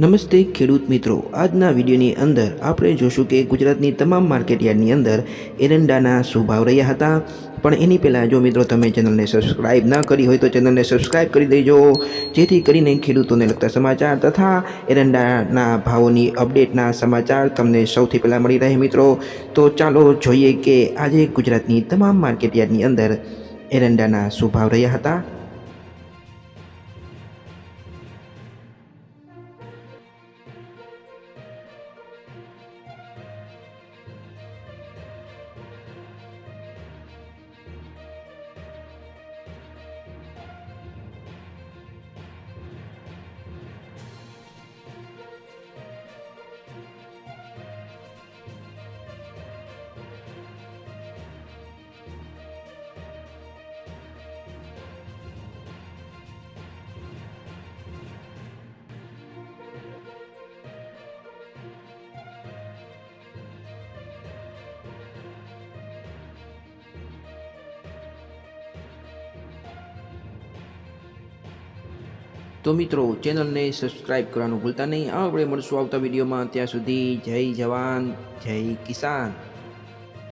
નમસ્તે ખેડૂત મિત્રો, આજના વિડીયોની અંદર આપણે જોશું કે ગુજરાતની તમામ માર્કેટયાર્ડની અંદર એરંડાના શું ભાવ રહ્યા હતા। પણ એની પહેલાં જો મિત્રો તમે ચેનલને સબસ્ક્રાઇબ ન કરી હોય તો ચેનલને સબસ્ક્રાઇબ કરી દેજો, જેથી કરીને ખેડૂતોને લગતા સમાચાર તથા એરંડાના ભાવોની અપડેટના સમાચાર તમને સૌથી પહેલાં મળી રહે મિત્રો। તો ચાલો જોઈએ કે આજે ગુજરાતની તમામ માર્કેટયાર્ડની અંદર એરંડાના શું ભાવ રહ્યા હતા। તો મિત્રો ચેનલને સબસ્ક્રાઇબ કરવાનું ભૂલતા નહીં। આપણે મળશું આવતા વિડીયોમાં, ત્યાં સુધી જય જવાન જય કિસાન।